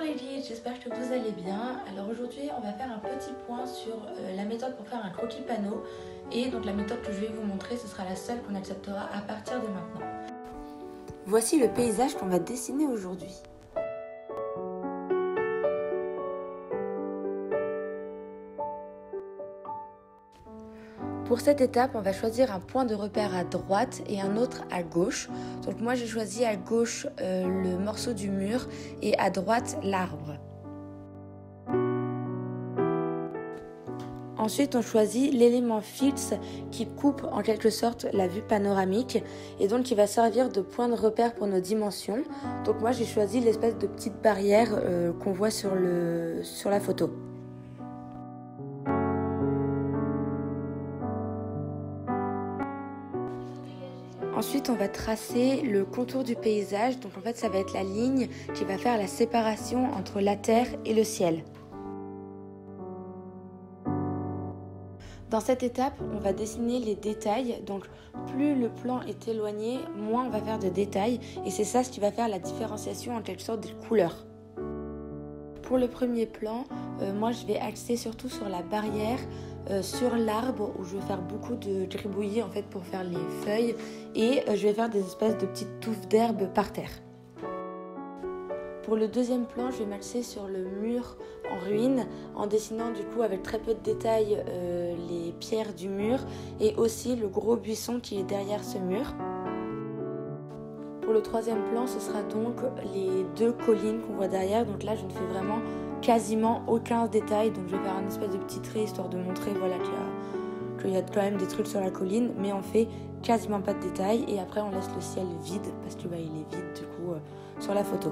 les guides, j'espère que vous allez bien. Alors aujourd'hui on va faire un petit point sur la méthode pour faire un croquis panneau. Et donc la méthode que je vais vous montrer, ce sera la seule qu'on acceptera à partir de maintenant. Voici le paysage qu'on va dessiner aujourd'hui. Pour cette étape, on va choisir un point de repère à droite et un autre à gauche. Donc moi j'ai choisi à gauche le morceau du mur et à droite l'arbre. Ensuite, on choisit l'élément fixe qui coupe en quelque sorte la vue panoramique et donc qui va servir de point de repère pour nos dimensions. Donc moi j'ai choisi l'espèce de petite barrière qu'on voit sur la photo. Ensuite, on va tracer le contour du paysage. Donc en fait, ça va être la ligne qui va faire la séparation entre la terre et le ciel. Dans cette étape, on va dessiner les détails. Donc plus le plan est éloigné, moins on va faire de détails. Et c'est ça ce qui va faire la différenciation en quelque sorte des couleurs. Pour le premier plan, moi je vais axer surtout sur la barrière, sur l'arbre où je vais faire beaucoup de gribouillis en fait pour faire les feuilles et je vais faire des espèces de petites touffes d'herbe par terre. Pour le deuxième plan, je vais m'axer sur le mur en ruine en dessinant du coup avec très peu de détails les pierres du mur et aussi le gros buisson qui est derrière ce mur. Pour le troisième plan, ce sera donc les deux collines qu'on voit derrière. Donc là, je ne fais vraiment quasiment aucun détail. Donc je vais faire un espèce de petit trait histoire de montrer voilà, qu'il y a quand même des trucs sur la colline. Mais on fait quasiment pas de détails. Et après, on laisse le ciel vide parce qu'il est vide du coup sur la photo.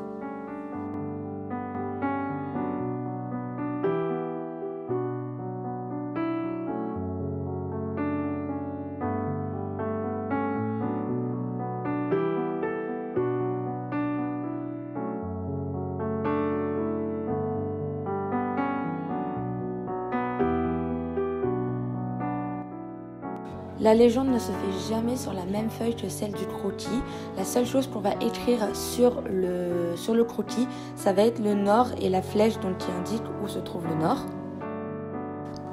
La légende ne se fait jamais sur la même feuille que celle du croquis. La seule chose qu'on va écrire sur le croquis, ça va être le nord et la flèche donc, qui indique où se trouve le nord.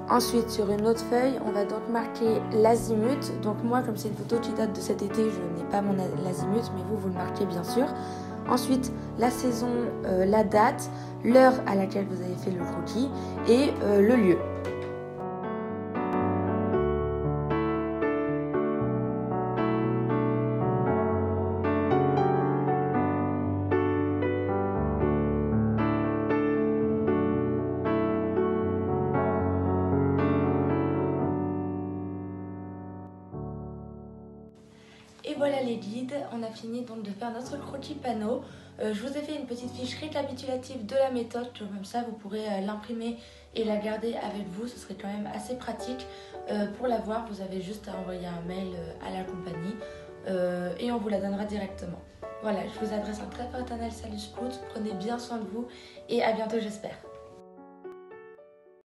Ensuite, sur une autre feuille, on va donc marquer l'azimut. Donc moi, comme c'est une photo qui date de cet été, je n'ai pas mon azimut, mais vous le marquez bien sûr. Ensuite, la saison, la date, l'heure à laquelle vous avez fait le croquis et le lieu. Et voilà les guides, on a fini donc de faire notre croquis panneau. Je vous ai fait une petite fiche récapitulative de la méthode, comme ça vous pourrez l'imprimer et la garder avec vous, ce serait quand même assez pratique. Pour l'avoir, vous avez juste à envoyer un mail à la compagnie et on vous la donnera directement. Voilà, je vous adresse un très fraternel salut scout, prenez bien soin de vous et à bientôt j'espère.